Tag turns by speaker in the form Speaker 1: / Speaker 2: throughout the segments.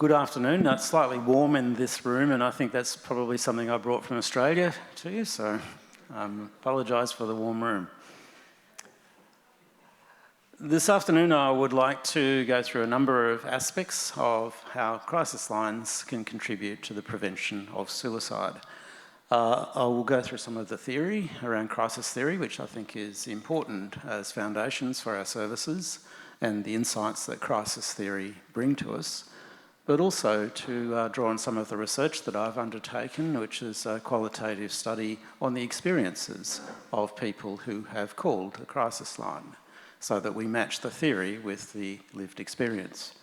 Speaker 1: Good afternoon. It's slightly warm in this room, and I think that's probably something I brought from Australia to you, so apologise for the warm room. This afternoon I would like to go through a number of aspects of how crisis lines can contribute to the prevention of suicide. I will go through some of the theory around crisis theory, which I think is important as foundations for our services and the insights that crisis theory bring to us, but also to draw on some of the research that I've undertaken, which is a qualitative study on the experiences of people who have called a crisis line, so that we match the theory with the lived experience.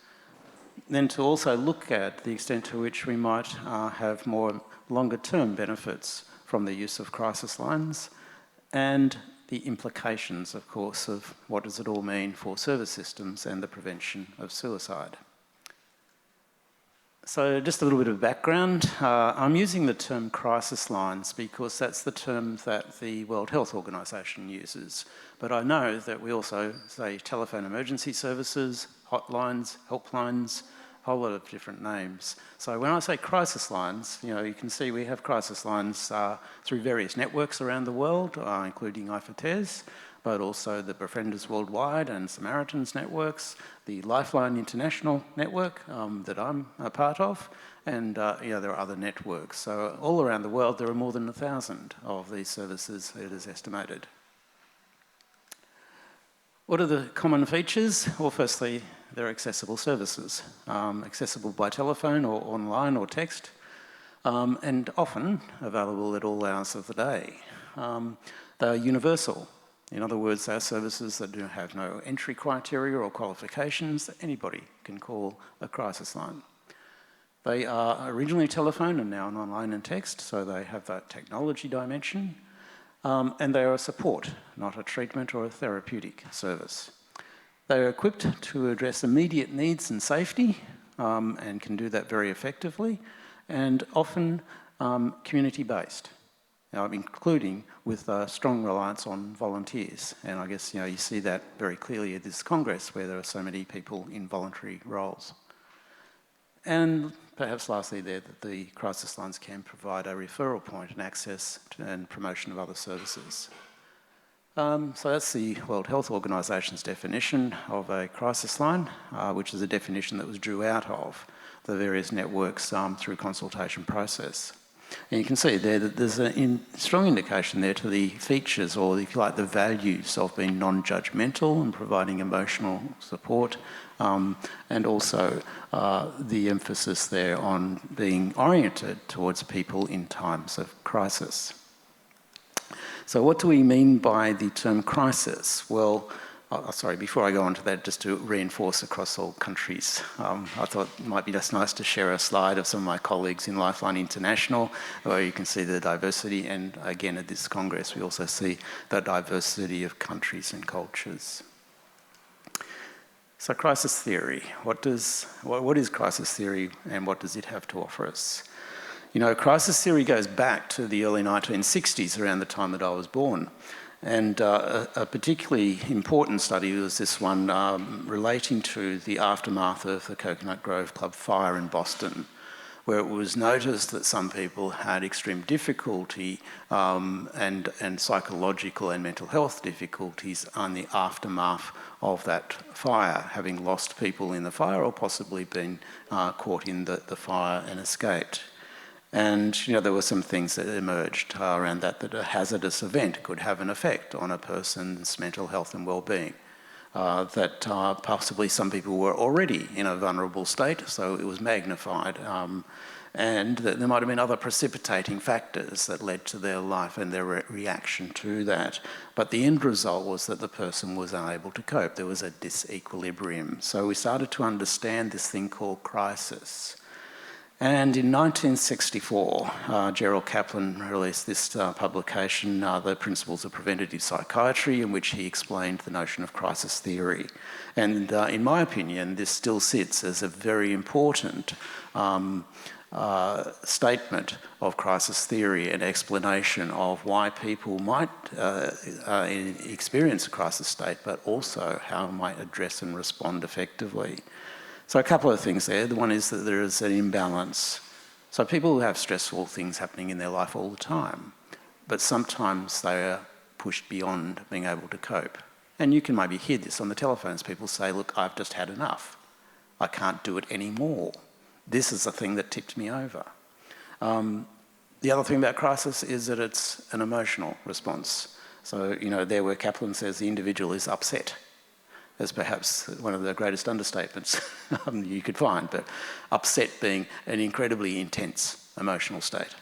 Speaker 1: Then to also look at the extent to which we might have more longer-term benefits from the use of crisis lines, and the implications, of course, of what does it all mean for service systems and the prevention of suicide. So just a little bit of background. I'm using the term crisis lines because that's the term that the World Health Organization uses. But I know that we also say telephone emergency services, hotlines, helplines, a whole lot of different names. So when I say crisis lines, you can see we have crisis lines through various networks around the world, including IFOTES, but also the Befrienders Worldwide and Samaritans networks, the Lifeline International network that I'm a part of, and there are other networks. So all around the world there are more than 1,000 of these services, it is estimated. What are the common features? Well, firstly, they're accessible services, accessible by telephone or online or text, and often available at all hours of the day. They're universal. In other words, they are services that do have no entry criteria or qualifications. Anybody can call a crisis line. They are originally telephone and now online and text, so they have that technology dimension. And they are a support, not a treatment or a therapeutic service. They are equipped to address immediate needs and safety, and can do that very effectively, and often community-based. Including with a strong reliance on volunteers. And I guess you see that very clearly at this Congress where there are so many people in voluntary roles. And perhaps lastly there, that the crisis lines can provide a referral point and access to and promotion of other services. So that's the World Health Organization's definition of a crisis line, which is a definition that was drew out of the various networks through consultation process. And you can see there that there's a strong indication there to the features, or if you like, the values of being non-judgmental and providing emotional support, and also the emphasis there on being oriented towards people in times of crisis. So what do we mean by the term crisis? Well, sorry, before I go on to that, just to reinforce across all countries, I thought it might be just nice to share a slide of some of my colleagues in Lifeline International, where you can see the diversity, and again at this Congress we also see the diversity of countries and cultures. So crisis theory, what is crisis theory and what does it have to offer us? Crisis theory goes back to the early 1960s, around the time that I was born. And a particularly important study was this one relating to the aftermath of the Coconut Grove Club fire in Boston, where it was noticed that some people had extreme difficulty and psychological and mental health difficulties on the aftermath of that fire, having lost people in the fire or possibly been caught in the fire and escaped. And there were some things that emerged around that a hazardous event could have an effect on a person's mental health and well-being. That possibly some people were already in a vulnerable state, so it was magnified, and that there might have been other precipitating factors that led to their life and their reaction to that. But the end result was that the person was unable to cope. There was a disequilibrium. So we started to understand this thing called crisis. And in 1964, Gerald Kaplan released this publication, The Principles of Preventative Psychiatry, in which he explained the notion of crisis theory. And in my opinion, this still sits as a very important statement of crisis theory and explanation of why people might experience a crisis state, but also how they might address and respond effectively. So a couple of things there. The one is that there is an imbalance. So people have stressful things happening in their life all the time, but sometimes they are pushed beyond being able to cope. And you can maybe hear this on the telephones. People say, look, I've just had enough. I can't do it anymore. This is the thing that tipped me over. The other thing about crisis is that it's an emotional response. So, there where Kaplan says the individual is upset, is perhaps one of the greatest understatements you could find, but upset being an incredibly intense emotional state.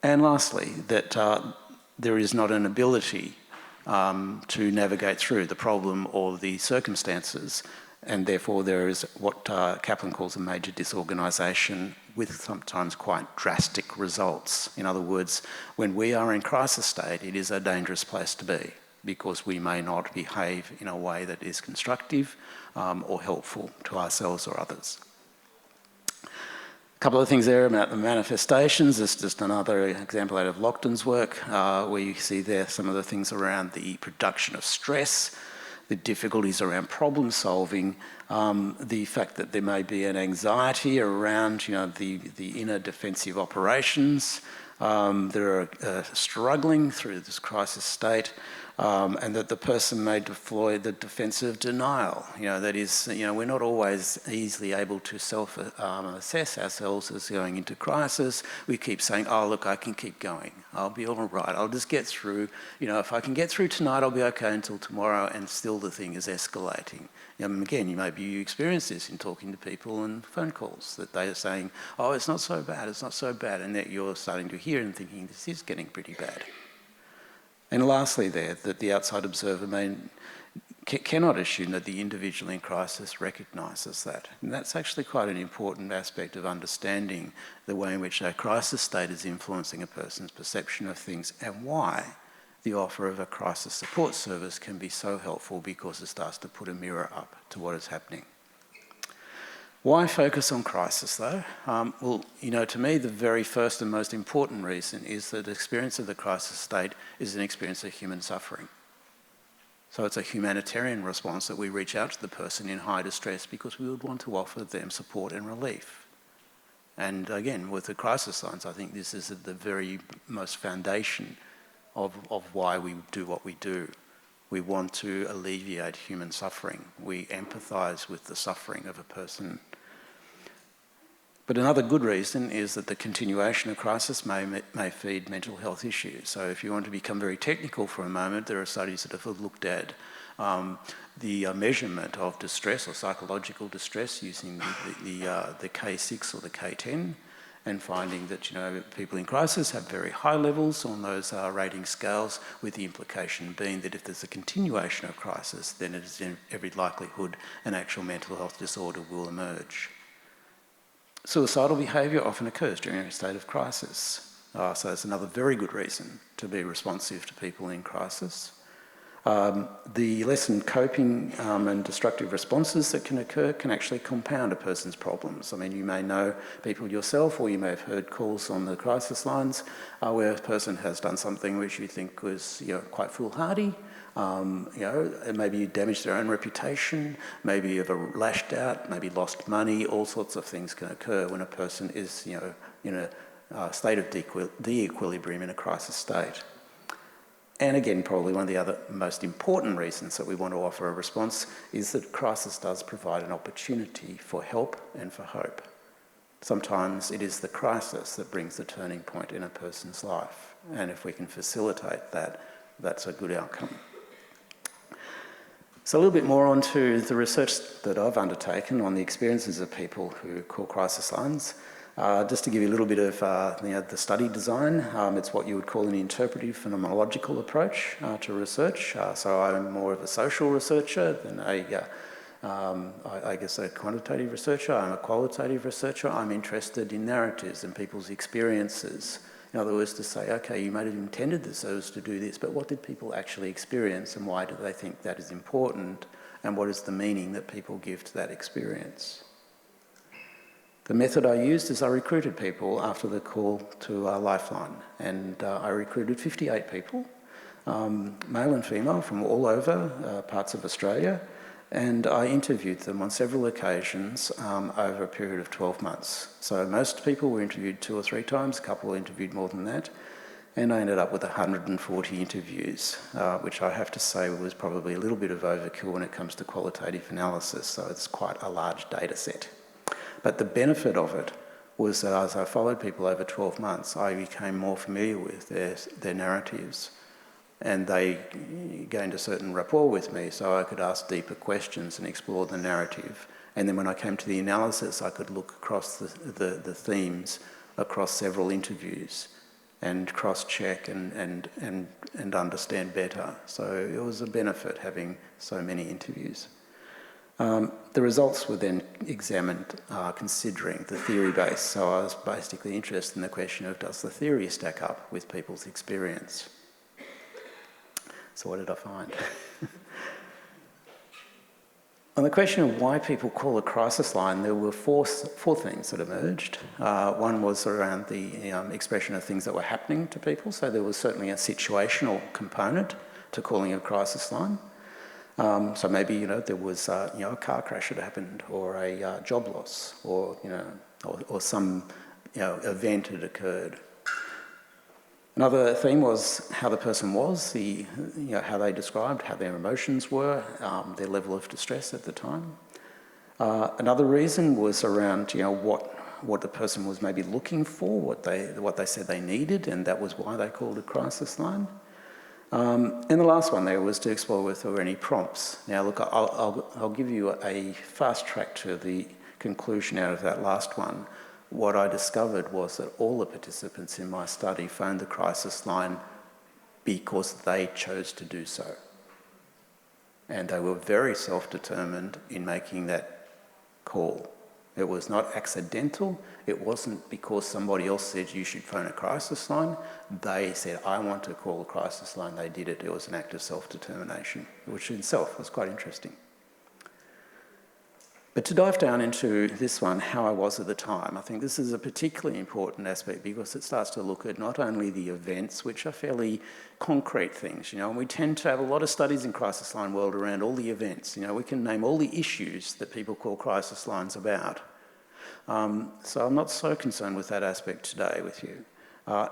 Speaker 1: And lastly, that there is not an ability to navigate through the problem or the circumstances, and therefore there is what Kaplan calls a major disorganisation with sometimes quite drastic results. In other words, when we are in crisis state, it is a dangerous place to be because we may not behave in a way that is constructive or helpful to ourselves or others. A couple of things there about the manifestations. This is just another example out of Lockton's work, where you see there some of the things around the production of stress, the difficulties around problem solving, the fact that there may be an anxiety around the inner defensive operations. They're struggling through this crisis state, and that the person may deploy the defensive denial. That is, we're not always easily able to self-assess ourselves as going into crisis. We keep saying, oh, look, I can keep going. I'll be all right. I'll just get through. If I can get through tonight, I'll be okay until tomorrow, and still the thing is escalating. Again, maybe you experience this in talking to people and phone calls, that they are saying, oh, it's not so bad, it's not so bad, and that you're starting to hear and thinking, this is getting pretty bad. And lastly there, that the outside observer cannot assume that the individual in crisis recognises that. And that's actually quite an important aspect of understanding the way in which a crisis state is influencing a person's perception of things, and why the offer of a crisis support service can be so helpful, because it starts to put a mirror up to what is happening. Why focus on crisis though? Well, to me, the very first and most important reason is that the experience of the crisis state is an experience of human suffering. So it's a humanitarian response that we reach out to the person in high distress because we would want to offer them support and relief. And again, with the crisis signs, I think this is at the very most foundation of why we do what we do. We want to alleviate human suffering. We empathise with the suffering of a person. But another good reason is that the continuation of crisis may feed mental health issues. So if you want to become very technical for a moment, there are studies that have looked at the measurement of distress or psychological distress using the K6 or the K10, and finding that people in crisis have very high levels on those rating scales, with the implication being that if there's a continuation of crisis, then it is in every likelihood an actual mental health disorder will emerge. Suicidal behaviour often occurs during a state of crisis, so it's another very good reason to be responsive to people in crisis. The lessened coping and destructive responses that can occur can actually compound a person's problems. I mean, you may know people yourself, or you may have heard calls on the crisis lines where a person has done something which you think was quite foolhardy. Maybe you damaged their own reputation, maybe you've lashed out, maybe lost money. All sorts of things can occur when a person is in a state of de-equilibrium in a crisis state. And again, probably one of the other most important reasons that we want to offer a response is that crisis does provide an opportunity for help and for hope. Sometimes it is the crisis that brings the turning point in a person's life, and if we can facilitate that, that's a good outcome. So a little bit more onto the research that I've undertaken on the experiences of people who call crisis lines. Just to give you a little bit of the study design, it's what you would call an interpretive phenomenological approach to research. So I'm more of a social researcher than I guess a quantitative researcher. I'm a qualitative researcher. I'm interested in narratives and people's experiences. In other words, to say, okay, you might have intended the service to do this, but what did people actually experience, and why do they think that is important, and what is the meaning that people give to that experience? The method I used is I recruited people after the call to Lifeline, and I recruited 58 people, male and female from all over parts of Australia, And I interviewed them on several occasions over a period of 12 months. So most people were interviewed 2 or 3 times, a couple were interviewed more than that. And I ended up with 140 interviews, which I have to say was probably a little bit of overkill when it comes to qualitative analysis, so it's quite a large data set. But the benefit of it was that as I followed people over 12 months, I became more familiar with their narratives, and they gained a certain rapport with me, so I could ask deeper questions and explore the narrative. And then when I came to the analysis, I could look across the themes across several interviews and cross-check and understand better. So it was a benefit having so many interviews. The results were then examined considering the theory base. So I was basically interested in the question of, does the theory stack up with people's experience? So what did I find? On the question of why people call a crisis line, there were four things that emerged. One was around the expression of things that were happening to people. So there was certainly a situational component to calling a crisis line. So maybe, there was, a car crash had happened, or a job loss, or, or some, event had occurred. Another theme was how the person was, how they described, how their emotions were, their level of distress at the time. Another reason was around, what the person was maybe looking for, what they said they needed, and that was why they called a crisis line. And the last one there was to explore whether there were any prompts. Now, look, I'll give you a fast track to the conclusion out of that last one. What I discovered was that all the participants in my study phoned the crisis line because they chose to do so. And they were very self-determined in making that call. It was not accidental. It wasn't because somebody else said you should phone a crisis line. They said, I want to call a crisis line. They did it. It was an act of self-determination, which in itself was quite interesting. But to dive down into this one, how I was at the time, I think this is a particularly important aspect because it starts to look at not only the events, which are fairly concrete things, and we tend to have a lot of studies in crisis line world around all the events. We can name all the issues that people call crisis lines about. So I'm not so concerned with that aspect today with you.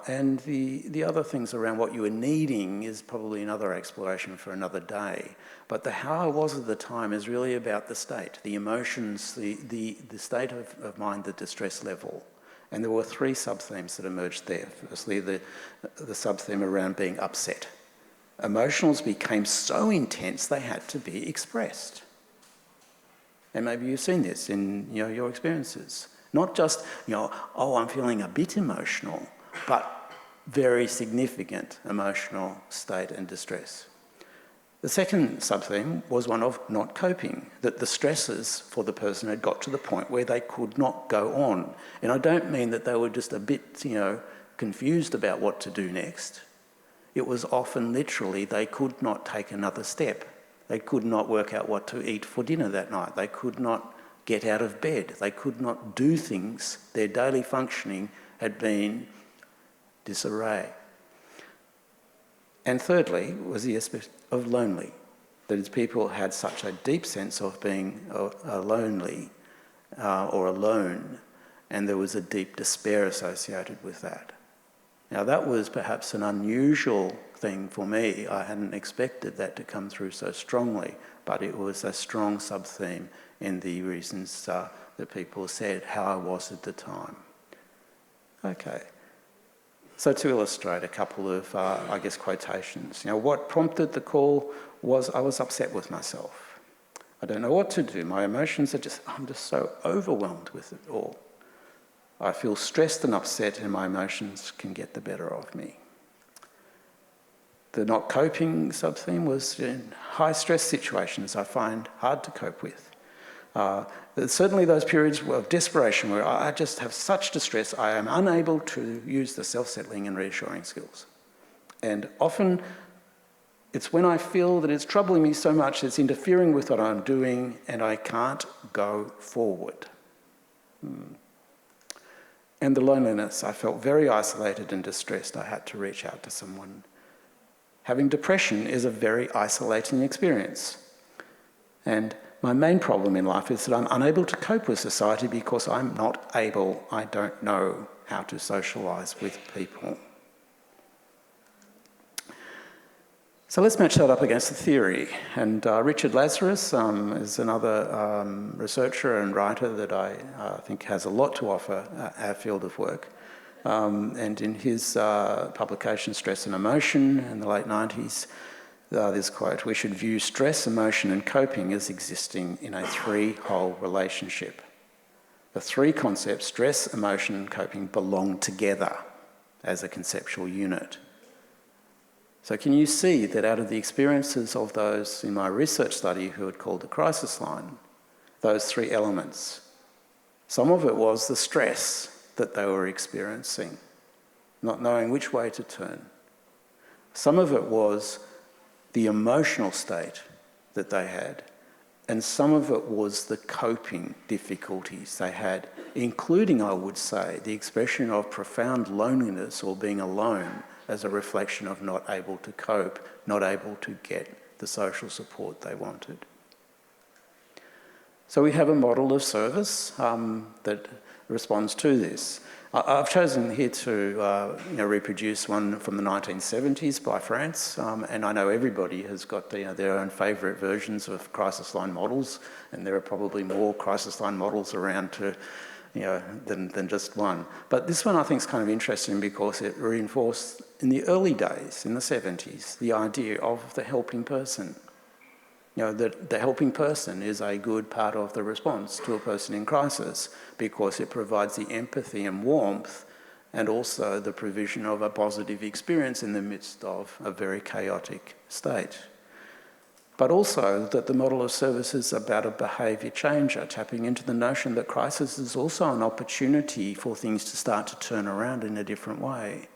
Speaker 1: And the other things around what you were needing is probably another exploration for another day. But the how I was at the time is really about the state, the emotions, the state of mind, the distress level. And there were 3 sub-themes that emerged there. Firstly, the sub-theme around being upset. Emotions became so intense they had to be expressed. And maybe you've seen this in your experiences. Not just, I'm feeling a bit emotional, but very significant emotional state and distress. The second sub-theme was one of not coping, that the stresses for the person had got to the point where they could not go on. And I don't mean that they were just a bit, confused about what to do next. It was often literally they could not take another step. They could not work out what to eat for dinner that night. They could not get out of bed. They could not do things. Their daily functioning had been disarray. And thirdly was the aspect of lonely. That is, people had such a deep sense of being lonely or alone, and there was a deep despair associated with that. Now that was perhaps an unusual thing for me. I hadn't expected that to come through so strongly, but it was a strong sub-theme in the reasons that people said how I was at the time. Okay. So to illustrate a couple of, quotations. What prompted the call was I was upset with myself. I don't know what to do. My emotions I'm just so overwhelmed with it all. I feel stressed and upset and my emotions can get the better of me. The not coping sub-theme was in high stress situations I find hard to cope with. Certainly those periods of desperation where I just have such distress, I am unable to use the self-settling and reassuring skills. And often it's when I feel that it's troubling me so much, it's interfering with what I'm doing and I can't go forward. And the loneliness, I felt very isolated and distressed. I had to reach out to someone. Having depression is a very isolating experience. And my main problem in life is that I'm unable to cope with society because I don't know how to socialise with people. So let's match that up against the theory. And Richard Lazarus is another researcher and writer that I think has a lot to offer our field of work. And in his publication, Stress and Emotion, in the late 90s, this quote: "We should view stress, emotion and coping as existing in a three-hole relationship. The three concepts, stress, emotion and coping, belong together as a conceptual unit." So can you see that out of the experiences of those in my research study who had called the crisis line, those three elements, some of it was the stress that they were experiencing, not knowing which way to turn. Some of it was the emotional state that they had, and some of it was the coping difficulties they had, including, I would say, the expression of profound loneliness or being alone as a reflection of not able to cope, not able to get the social support they wanted. So we have a model of service that responds to this. I've chosen here to reproduce one from the 1970s by France, and I know everybody has got their own favourite versions of crisis line models, and there are probably more crisis line models around than just one. But this one I think is kind of interesting because it reinforced in the early days, in the 70s, the idea of the helping person. That the helping person is a good part of the response to a person in crisis because it provides the empathy and warmth and also the provision of a positive experience in the midst of a very chaotic state. But also that the model of service is about a behaviour changer, tapping into the notion that crisis is also an opportunity for things to start to turn around in a different way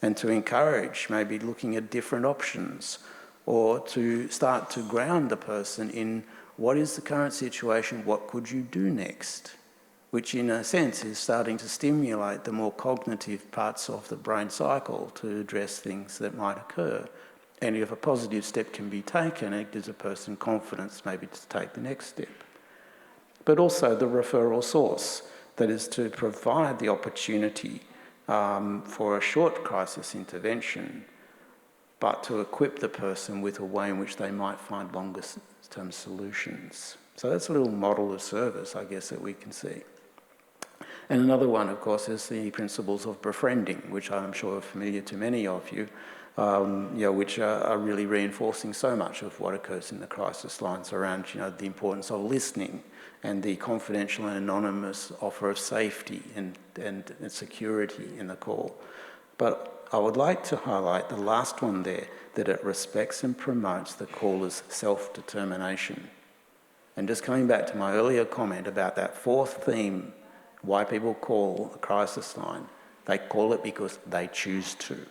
Speaker 1: and to encourage maybe looking at different options, or to start to ground the person in what is the current situation, what could you do next, which in a sense is starting to stimulate the more cognitive parts of the brain cycle to address things that might occur. And if a positive step can be taken, it gives a person confidence maybe to take the next step. But also the referral source, that is to provide the opportunity for a short crisis intervention, but to equip the person with a way in which they might find longer-term solutions. So that's a little model of service, I guess, that we can see. And another one, of course, is the principles of befriending, which I'm sure are familiar to many of you, which are really reinforcing so much of what occurs in the crisis lines around, the importance of listening and the confidential and anonymous offer of safety and security in the call. But I would like to highlight the last one there, that it respects and promotes the caller's self-determination. And just coming back to my earlier comment about that fourth theme, why people call a crisis line, they call it because they choose to.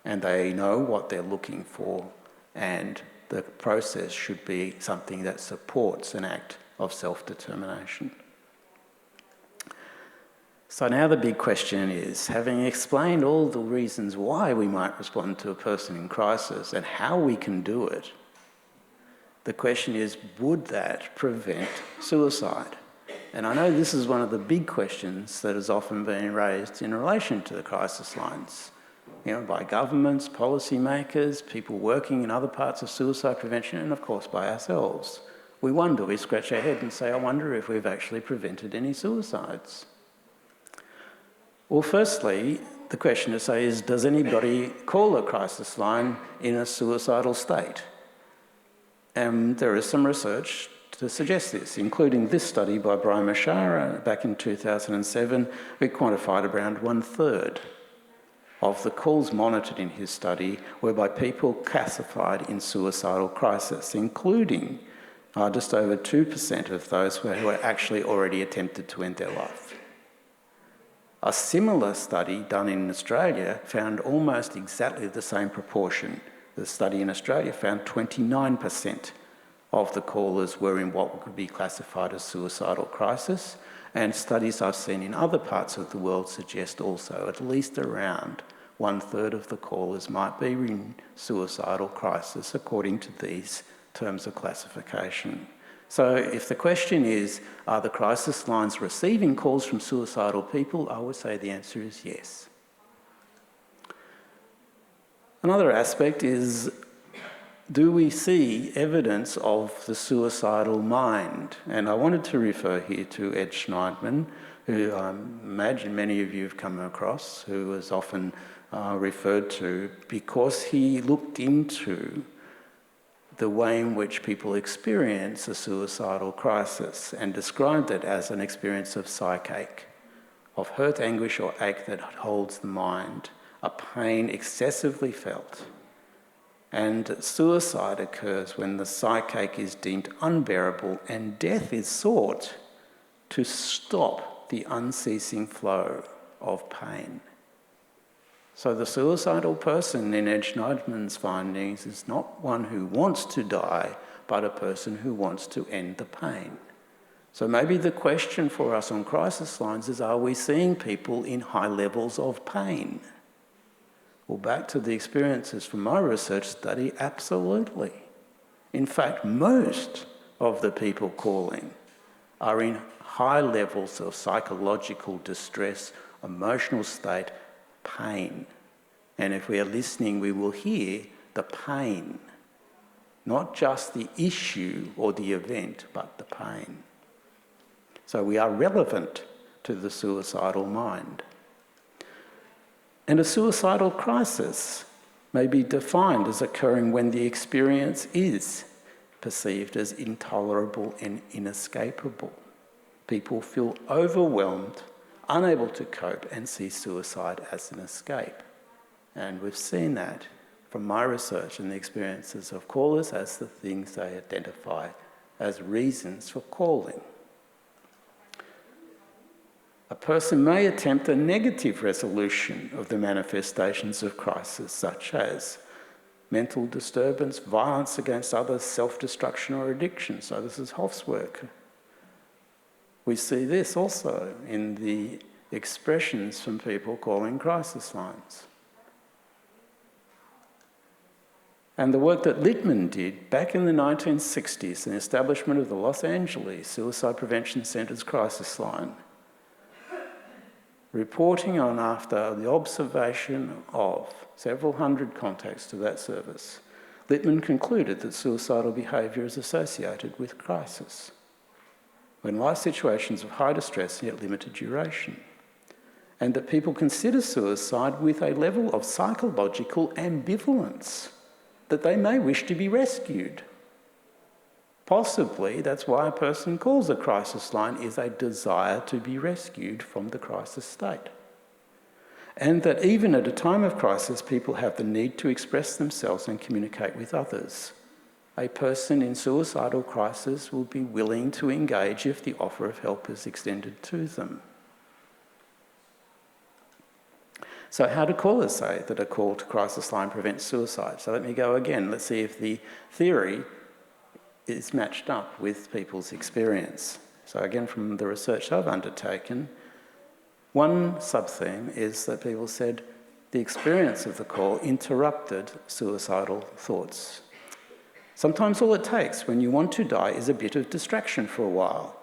Speaker 1: And they know what they're looking for, and the process should be something that supports an act of self-determination. So now the big question is, having explained all the reasons why we might respond to a person in crisis and how we can do it, the question is, would that prevent suicide? And I know this is one of the big questions that has often been raised in relation to the crisis lines, by governments, policymakers, people working in other parts of suicide prevention, and of course by ourselves. We scratch our head and say, I wonder if we've actually prevented any suicides. Well, firstly, the question to say is, does anybody call a crisis line in a suicidal state? And there is some research to suggest this, including this study by Brian Mashara back in 2007. We quantified around 1/3 of the calls monitored in his study were by people classified in suicidal crisis, including just over 2% of those who had actually already attempted to end their life. A similar study done in Australia found almost exactly the same proportion. The study in Australia found 29% of the callers were in what could be classified as suicidal crisis, and studies I've seen in other parts of the world suggest also at least around 1/3 of the callers might be in suicidal crisis according to these terms of classification. So if the question is, are the crisis lines receiving calls from suicidal people? I would say the answer is yes. Another aspect is, do we see evidence of the suicidal mind? And I wanted to refer here to Ed Schneidman, who I imagine many of you have come across, who is often referred to because he looked into the way in which people experience a suicidal crisis and described it as an experience of psychache, of hurt, anguish or ache that holds the mind, a pain excessively felt. And suicide occurs when the psychache is deemed unbearable and death is sought to stop the unceasing flow of pain. So the suicidal person in Ed Schneidman's findings is not one who wants to die, but a person who wants to end the pain. So maybe the question for us on crisis lines is, are we seeing people in high levels of pain? Well, back to the experiences from my research study, absolutely. In fact, most of the people calling are in high levels of psychological distress, emotional state, pain. And if we are listening, we will hear the pain, not just the issue or the event, but the pain. So we are relevant to the suicidal mind. And a suicidal crisis may be defined as occurring when the experience is perceived as intolerable and inescapable. People feel overwhelmed, unable to cope, and see suicide as an escape. And we've seen that from my research and the experiences of callers as the things they identify as reasons for calling. A person may attempt a negative resolution of the manifestations of crisis, such as mental disturbance, violence against others, self-destruction or addiction. So this is Hoff's work. We see this also in the expressions from people calling crisis lines. And the work that Lignano did back in the 1960s, in the establishment of the Los Angeles Suicide Prevention Center's crisis line, reporting on after the observation of several hundred contacts to that service, Lignano concluded that suicidal behaviour is associated with crisis, when life situations of high distress yet limited duration, and that people consider suicide with a level of psychological ambivalence, that they may wish to be rescued. Possibly that's why a person calls a crisis line, is a desire to be rescued from the crisis state. And that even at a time of crisis, people have the need to express themselves and communicate with others. A person in suicidal crisis will be willing to engage if the offer of help is extended to them. So how do callers say that a call to crisis line prevents suicide? So let me go again. Let's see if the theory is matched up with people's experience. So again, from the research I've undertaken, one sub-theme is that people said the experience of the call interrupted suicidal thoughts. Sometimes all it takes when you want to die is a bit of distraction for a while.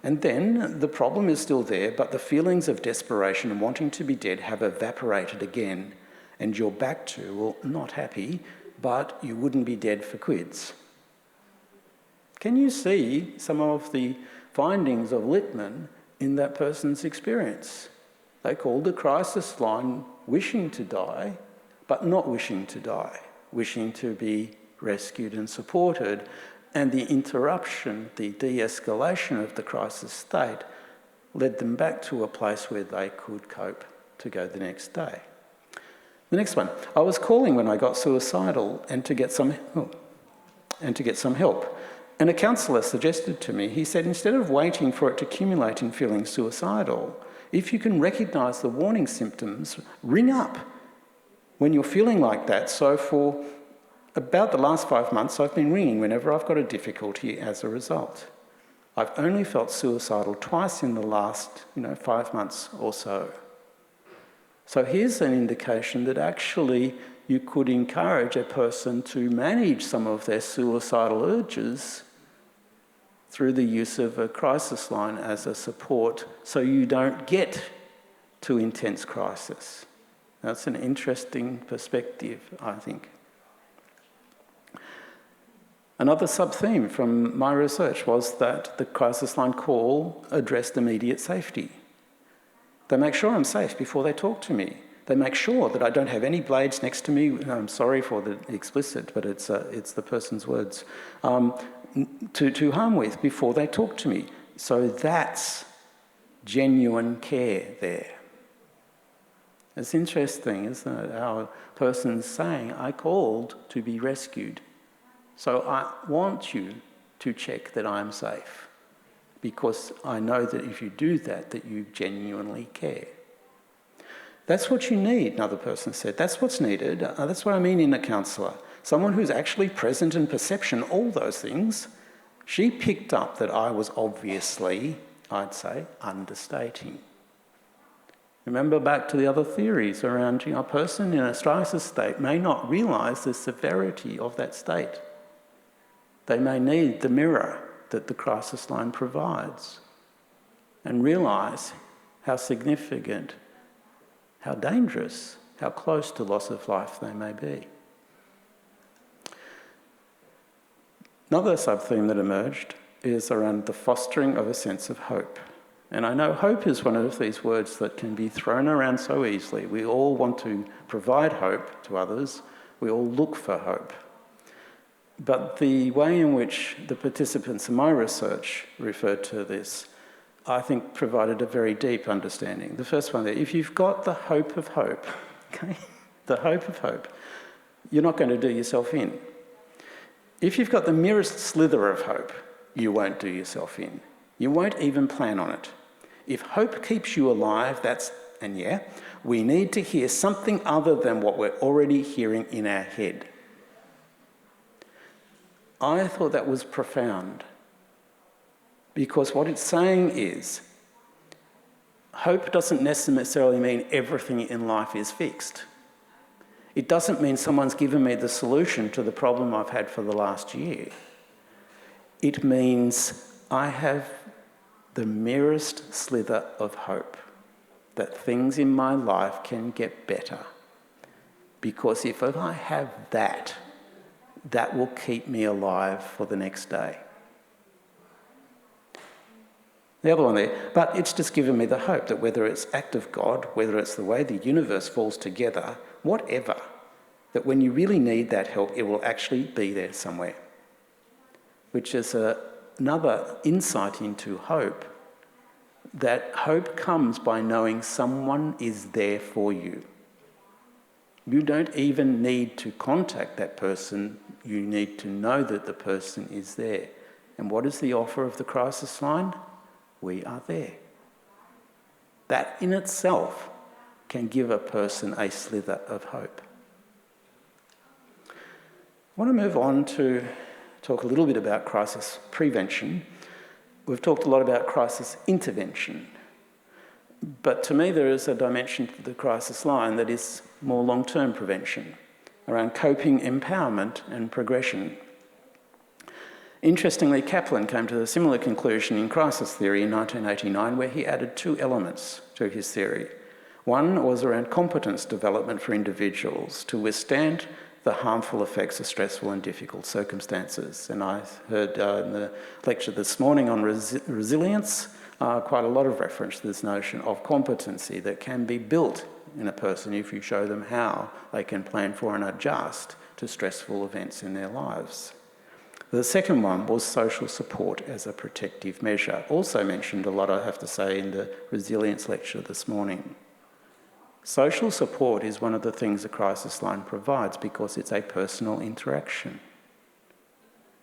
Speaker 1: And then the problem is still there, but the feelings of desperation and wanting to be dead have evaporated again, and you're back to, well, not happy, but you wouldn't be dead for quids. Can you see some of the findings of Lignano in that person's experience? They called the crisis line wishing to die, but not wishing to die, wishing to be rescued and supported, and the interruption, the de-escalation of the crisis state led them back to a place where they could cope to go the next day. The next one, I was calling when I got suicidal and to get some help. And a counsellor suggested to me, he said, instead of waiting for it to accumulate in feeling suicidal, if you can recognise the warning symptoms, ring up when you're feeling like that. So for about the last 5 months, I've been ringing whenever I've got a difficulty as a result. I've only felt suicidal twice in the last 5 months or so. So here's an indication that actually you could encourage a person to manage some of their suicidal urges through the use of a crisis line as a support so you don't get to intense crisis. That's an interesting perspective, I think. Another sub-theme from my research was that the crisis line call addressed immediate safety. They make sure I'm safe before they talk to me. They make sure that I don't have any blades next to me. I'm sorry for the explicit, but it's the person's words. To harm with before they talk to me. So that's genuine care there. It's interesting, isn't it, how a person's saying, I called to be rescued. So I want you to check that I'm safe, because I know that if you do that, that you genuinely care. That's what you need, another person said. That's what's needed. That's what I mean in a counsellor. Someone who's actually present in perception, all those things. She picked up that I was obviously, I'd say, understating. Remember back to the other theories around, a person in a crisis state may not realise the severity of that state. They may need the mirror that the crisis line provides and realise how significant, how dangerous, how close to loss of life they may be. Another sub-theme that emerged is around the fostering of a sense of hope. And I know hope is one of these words that can be thrown around so easily. We all want to provide hope to others. We all look for hope. But the way in which the participants in my research referred to this, I think provided a very deep understanding. The first one there, if you've got the hope of hope, okay, the hope of hope, you're not going to do yourself in. If you've got the merest slither of hope, you won't do yourself in. You won't even plan on it. If hope keeps you alive, we need to hear something other than what we're already hearing in our head. I thought that was profound, because what it's saying is, hope doesn't necessarily mean everything in life is fixed. It doesn't mean someone's given me the solution to the problem I've had for the last year. It means I have the merest slither of hope that things in my life can get better. Because if I have that, that will keep me alive for the next day. The other one there, but it's just given me the hope that whether it's act of God, whether it's the way the universe falls together, whatever, that when you really need that help, it will actually be there somewhere. Which is another insight into hope, that hope comes by knowing someone is there for you. You don't even need to contact that person, you need to know that the person is there. And what is the offer of the crisis line? We are there. That in itself can give a person a slither of hope. I want to move on to talk a little bit about crisis prevention. We've talked a lot about crisis intervention. But to me, there is a dimension to the crisis line that is more long-term prevention, around coping, empowerment and progression. Interestingly, Kaplan came to a similar conclusion in crisis theory in 1989, where he added two elements to his theory. One was around competence development for individuals to withstand the harmful effects of stressful and difficult circumstances. And I heard in the lecture this morning on resilience, quite a lot of reference to this notion of competency that can be built in a person if you show them how they can plan for and adjust to stressful events in their lives. The second one was social support as a protective measure. Also mentioned a lot, I have to say, in the resilience lecture this morning. Social support is one of the things the crisis line provides because it's a personal interaction.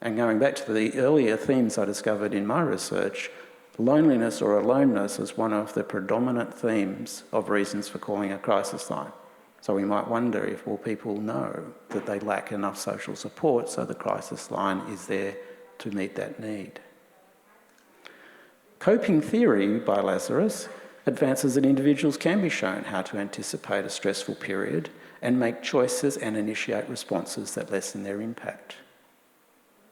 Speaker 1: And going back to the earlier themes I discovered in my research, loneliness or aloneness is one of the predominant themes of reasons for calling a crisis line. So we might wonder if all people know that they lack enough social support, so the crisis line is there to meet that need. Coping theory by Lazarus advances that individuals can be shown how to anticipate a stressful period and make choices and initiate responses that lessen their impact.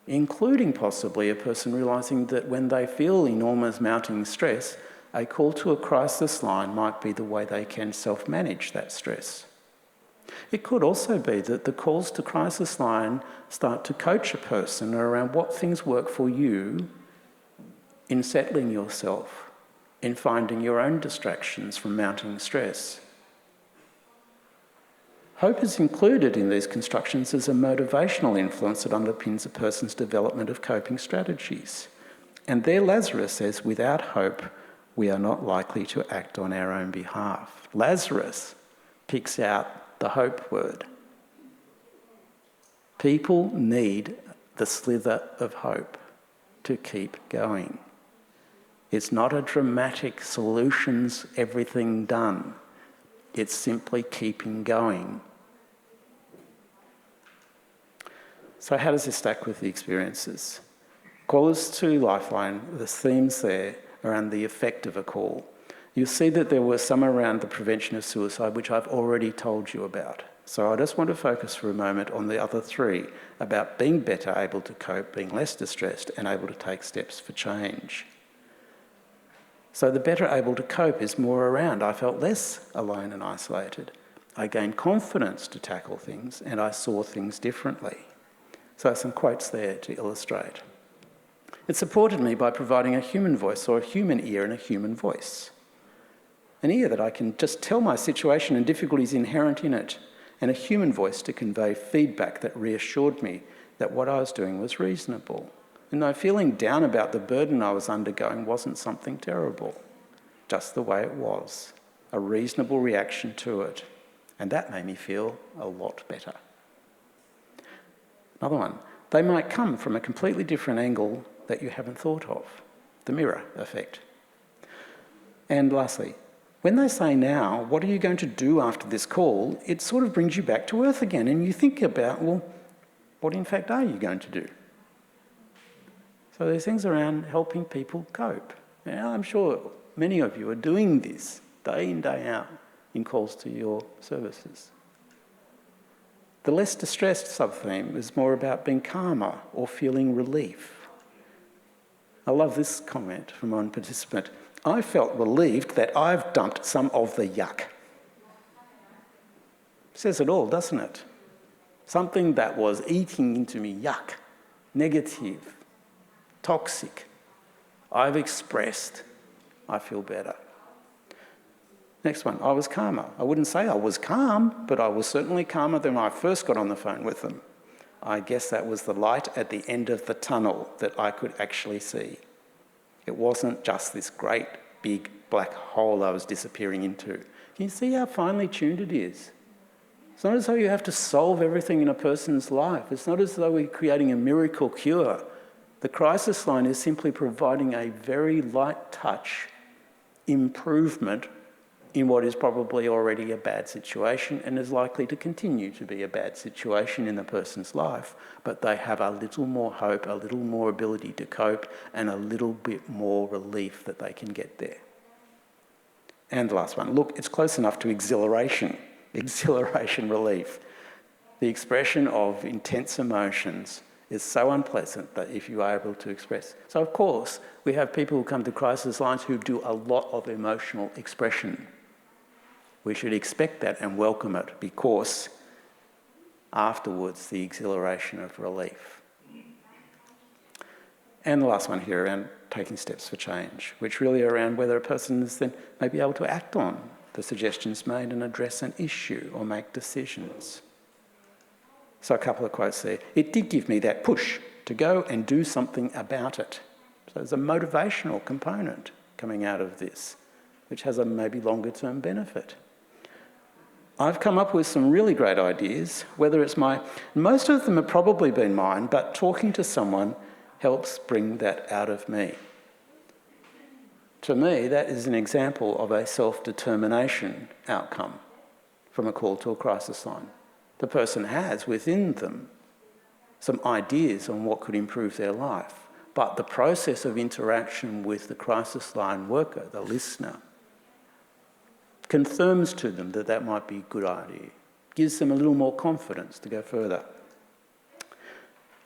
Speaker 1: including possibly a person realising that when they feel enormous mounting stress, a call to a crisis line might be the way they can self-manage that stress. It could also be that the calls to crisis line start to coach a person around what things work for you in settling yourself, in finding your own distractions from mounting stress. Hope is included in these constructions as a motivational influence that underpins a person's development of coping strategies. And there Lazarus says, without hope, we are not likely to act on our own behalf. Lazarus picks out the hope word. People need the slither of hope to keep going. It's not a dramatic solutions, everything done. It's simply keeping going. So how does this stack with the experiences? Callers to Lifeline, the themes there around the effect of a call. You'll see that there were some around the prevention of suicide, which I've already told you about. So I just want to focus for a moment on the other three, about being better able to cope, being less distressed, and able to take steps for change. So the better able to cope is more around, I felt less alone and isolated. I gained confidence to tackle things, and I saw things differently. So some quotes there to illustrate. It supported me by providing a human voice, or a human ear and a human voice. An ear that I can just tell my situation and difficulties inherent in it, and a human voice to convey feedback that reassured me that what I was doing was reasonable. And no, feeling down about the burden I was undergoing wasn't something terrible, just the way it was, a reasonable reaction to it. And that made me feel a lot better. Another one, they might come from a completely different angle that you haven't thought of, the mirror effect. And lastly, when they say now, what are you going to do after this call, it sort of brings you back to earth again, and you think about, well, what in fact are you going to do? So there's things around helping people cope. Now, I'm sure many of you are doing this day in, day out in calls to your services. The less distressed sub-theme is more about being calmer or feeling relief. I love this comment from one participant. I felt relieved that I've dumped some of the yuck. Says it all, doesn't it? Something that was eating into me, yuck, negative, toxic. I've expressed, I feel better. Next one, I was calmer. I wouldn't say I was calm, but I was certainly calmer than when I first got on the phone with them. I guess that was the light at the end of the tunnel that I could actually see. It wasn't just this great big black hole I was disappearing into. Can you see how finely tuned it is? It's not as though you have to solve everything in a person's life. It's not as though we're creating a miracle cure. The crisis line is simply providing a very light touch improvement in what is probably already a bad situation and is likely to continue to be a bad situation in the person's life, but they have a little more hope, a little more ability to cope, and a little bit more relief that they can get there. And the last one, look, it's close enough to exhilaration relief. The expression of intense emotions is so unpleasant that if you are able to express. So of course, we have people who come to crisis lines who do a lot of emotional expression. We should expect that and welcome it, because afterwards, the exhilaration of relief. And the last one here around taking steps for change, which really are around whether a person is then maybe able to act on the suggestions made and address an issue or make decisions. So a couple of quotes there. It did give me that push to go and do something about it. So there's a motivational component coming out of this, which has a maybe longer term benefit. I've come up with some really great ideas, whether it's most of them have probably been mine, but talking to someone helps bring that out of me. To me, that is an example of a self-determination outcome from a call to a crisis line. The person has within them some ideas on what could improve their life, but the process of interaction with the crisis line worker, the listener, confirms to them that that might be a good idea, gives them a little more confidence to go further.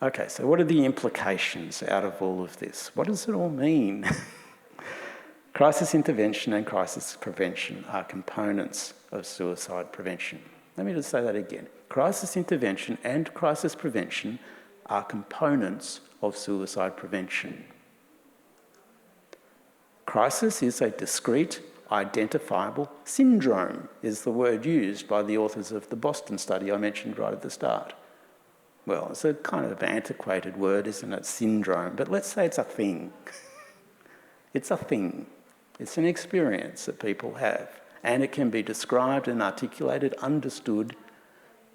Speaker 1: Okay, so what are the implications out of all of this? What does it all mean? Crisis intervention and crisis prevention are components of suicide prevention. Let me just say that again. Crisis intervention and crisis prevention are components of suicide prevention. Crisis is a discrete, identifiable syndrome, is the word used by the authors of the Boston study I mentioned right at the start. Well, it's a kind of antiquated word, isn't it? Syndrome. But let's say it's a thing. It's a thing. It's an experience that people have. And it can be described and articulated, understood,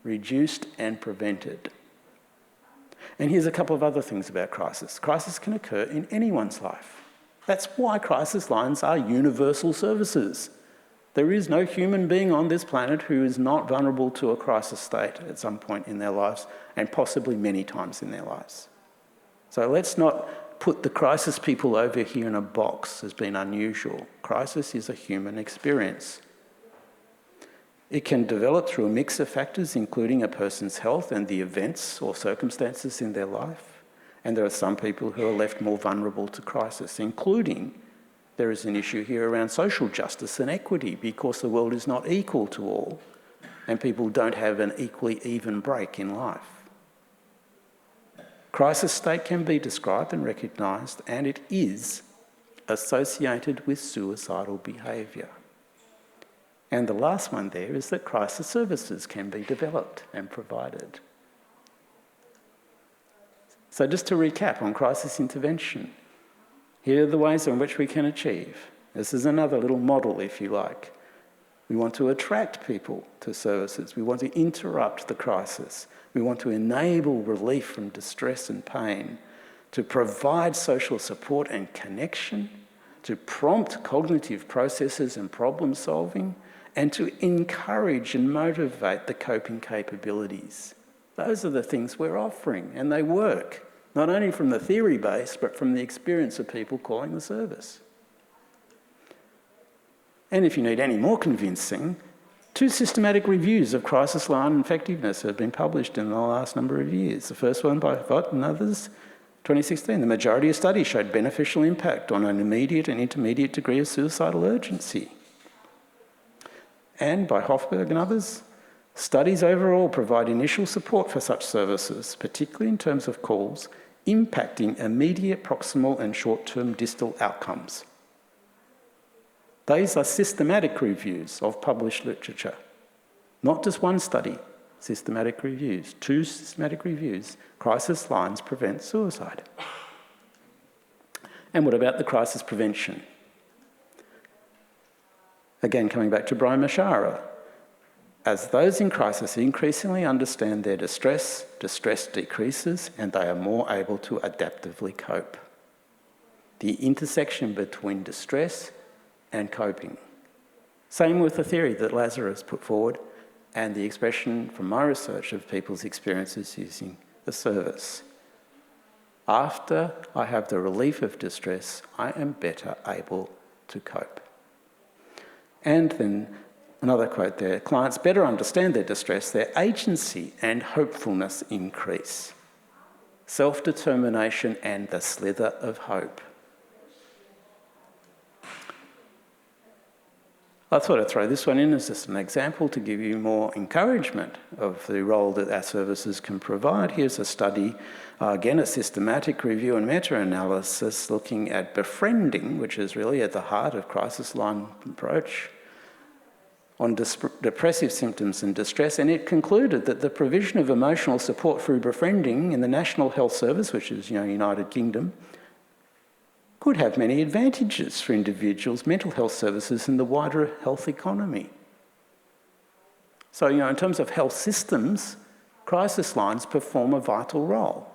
Speaker 1: reduced and prevented. And here's a couple of other things about crisis. Crisis can occur in anyone's life. That's why crisis lines are universal services. There is no human being on this planet who is not vulnerable to a crisis state at some point in their lives, and possibly many times in their lives. So let's not put the crisis people over here in a box as being unusual. Crisis is a human experience. It can develop through a mix of factors, including a person's health and the events or circumstances in their life. And there are some people who are left more vulnerable to crisis, including there is an issue here around social justice and equity, because the world is not equal to all and people don't have an equally even break in life. Crisis state can be described and recognised, and it is associated with suicidal behaviour. And the last one there is that crisis services can be developed and provided. So just to recap on crisis intervention, here are the ways in which we can achieve. This is another little model, if you like. We want to attract people to services. We want to interrupt the crisis. We want to enable relief from distress and pain, to provide social support and connection, to prompt cognitive processes and problem solving, and to encourage and motivate the coping capabilities. Those are the things we're offering, and they work. Not only from the theory base, but from the experience of people calling the service. And if you need any more convincing, 2 systematic reviews of crisis line effectiveness have been published in the last number of years. The first one by IFOTES and others, 2016. The majority of studies showed beneficial impact on an immediate and intermediate degree of suicidal urgency. And by Hofberg and others, studies overall provide initial support for such services, particularly in terms of calls, impacting immediate, proximal and short-term distal outcomes. These are systematic reviews of published literature. Not just one study, systematic reviews. 2 systematic reviews. Crisis lines prevent suicide. And what about the crisis prevention? Again, coming back to Brian Mashara. As those in crisis increasingly understand their distress, distress decreases and they are more able to adaptively cope. The intersection between distress and coping. Same with the theory that Lazarus put forward and the expression from my research of people's experiences using the service. After I have the relief of distress, I am better able to cope. And then another quote there, clients better understand their distress, their agency and hopefulness increase. Self-determination and the slither of hope. I thought I'd throw this one in as just an example to give you more encouragement of the role that our services can provide. Here's a study, again a systematic review and meta-analysis looking at befriending, which is really at the heart of crisis line approach, on depressive symptoms and distress, and it concluded that the provision of emotional support through befriending in the National Health Service, which is United Kingdom, could have many advantages for individuals, mental health services and the wider health economy. So, in terms of health systems, crisis lines perform a vital role.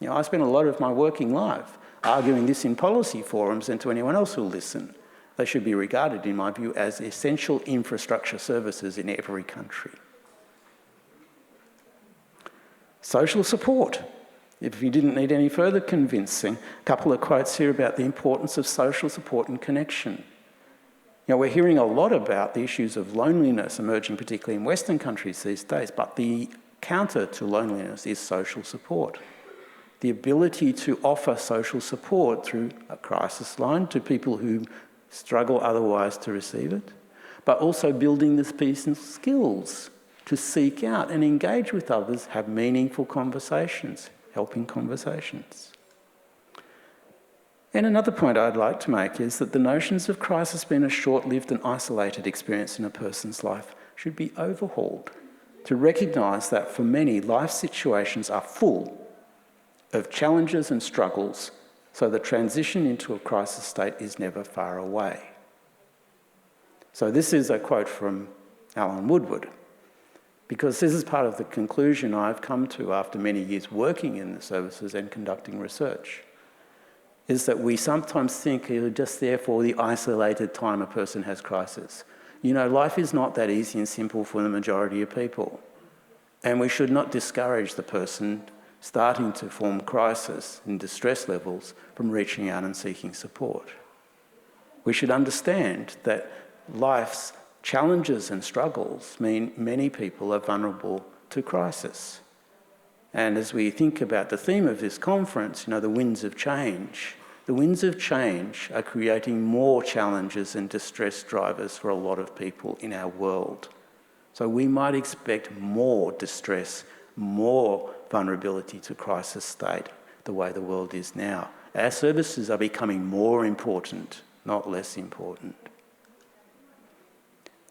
Speaker 1: I spent a lot of my working life arguing this in policy forums and to anyone else who'll listen. They should be regarded, in my view, as essential infrastructure services in every country. Social support. If you didn't need any further convincing, a couple of quotes here about the importance of social support and connection. We're hearing a lot about the issues of loneliness emerging, particularly in Western countries these days, but the counter to loneliness is social support. the ability to offer social support through a crisis line to people who struggle otherwise to receive it, but also building this piece and skills to seek out and engage with others, have meaningful conversations, helping conversations. And another point I'd like to make is that the notions of crisis being a short-lived and isolated experience in a person's life should be overhauled to recognise that for many, life situations are full of challenges and struggles, so the transition into a crisis state is never far away. So this is a quote from Alan Woodward, because this is part of the conclusion I've come to after many years working in the services and conducting research, is that we sometimes think you're just there for the isolated time a person has crisis. You know, life is not that easy and simple for the majority of people. And we should not discourage the person starting to form crisis and distress levels from reaching out and seeking support. We should understand that life's challenges and struggles mean many people are vulnerable to crisis. And as we think about the theme of this conference, you know, the winds of change are creating more challenges and distress drivers for a lot of people in our world. So we might expect more distress, more vulnerability to crisis state, the way the world is now. Our services are becoming more important, not less important.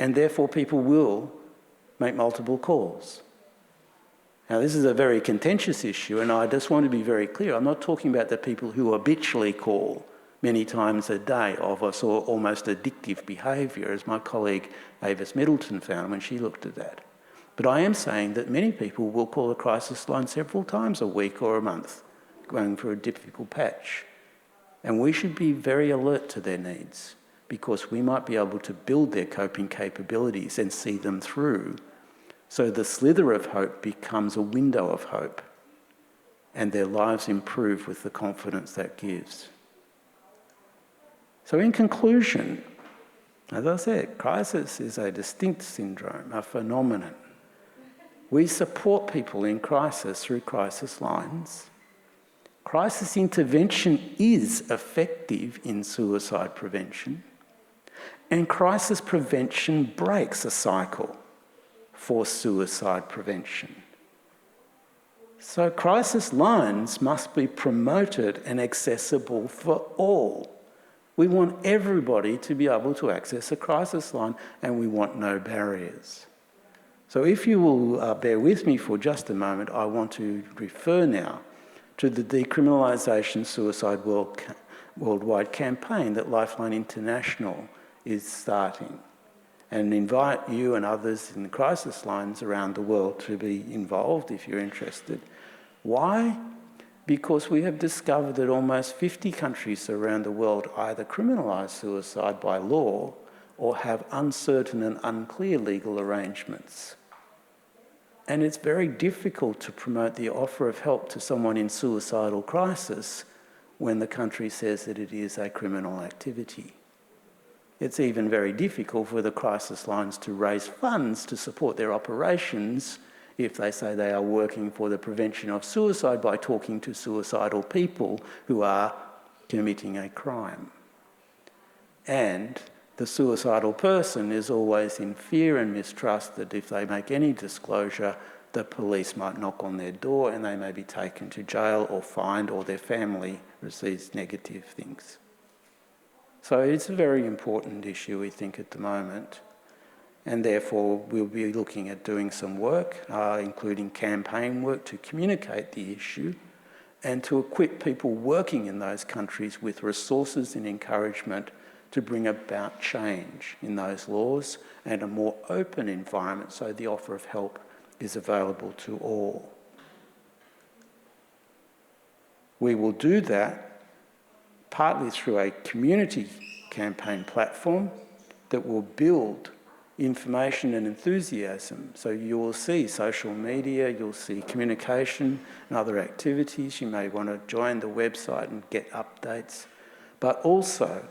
Speaker 1: And therefore people will make multiple calls. Now this is a very contentious issue, and I just want to be very clear. I'm not talking about the people who habitually call many times a day of us, or almost addictive behaviour, as my colleague Avis Middleton found when she looked at that. But I am saying that many people will call a crisis line several times a week or a month, going for a difficult patch. And we should be very alert to their needs, because we might be able to build their coping capabilities and see them through. So the slither of hope becomes a window of hope, and their lives improve with the confidence that gives. So in conclusion, as I said, crisis is a distinct syndrome, a phenomenon. We support people in crisis through crisis lines. Crisis intervention is effective in suicide prevention, and crisis prevention breaks a cycle for suicide prevention. So crisis lines must be promoted and accessible for all. We want everybody to be able to access a crisis line, and we want no barriers. So if you will bear with me for just a moment, I want to refer now to the Decriminalisation Suicide Worldwide campaign that Lifeline International is starting, and invite you and others in the crisis lines around the world to be involved if you're interested. Why? Because we have discovered that almost 50 countries around the world either criminalise suicide by law or have uncertain and unclear legal arrangements. And it's very difficult to promote the offer of help to someone in suicidal crisis when the country says that it is a criminal activity. It's even very difficult for the crisis lines to raise funds to support their operations if they say they are working for the prevention of suicide by talking to suicidal people who are committing a crime. And the suicidal person is always in fear and mistrust that if they make any disclosure, the police might knock on their door and they may be taken to jail or fined, or their family receives negative things. So it's a very important issue, we think, at the moment. And therefore, we'll be looking at doing some work, including campaign work, to communicate the issue and to equip people working in those countries with resources and encouragement to bring about change in those laws and a more open environment so the offer of help is available to all. We will do that partly through a community campaign platform that will build information and enthusiasm. So you will see social media, you'll see communication and other activities. You may want to join the website and get updates, but also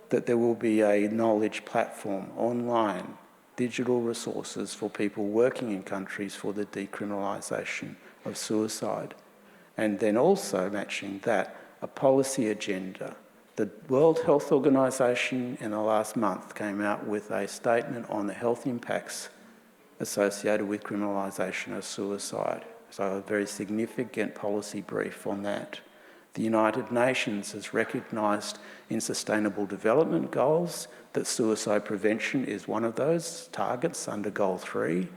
Speaker 1: that there will be a knowledge platform online, digital resources for people working in countries for the decriminalisation of suicide. And then also matching that, a policy agenda. The World Health Organization in the last month came out with a statement on the health impacts associated with criminalisation of suicide. So a very significant policy brief on that. The United Nations has recognised in Sustainable Development Goals that suicide prevention is one of those targets under Goal 3,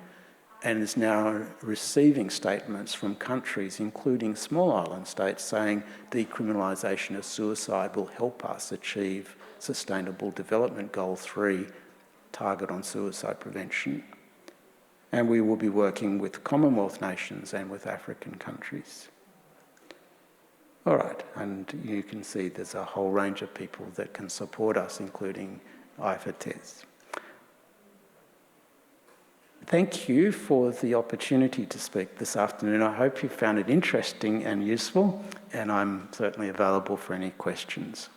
Speaker 1: and is now receiving statements from countries, including small island states, saying decriminalisation of suicide will help us achieve Sustainable Development Goal 3 target on suicide prevention. And we will be working with Commonwealth nations and with African countries. All right, and you can see there's a whole range of people that can support us, including IFOTES. Thank you for the opportunity to speak this afternoon. I hope you found it interesting and useful, and I'm certainly available for any questions.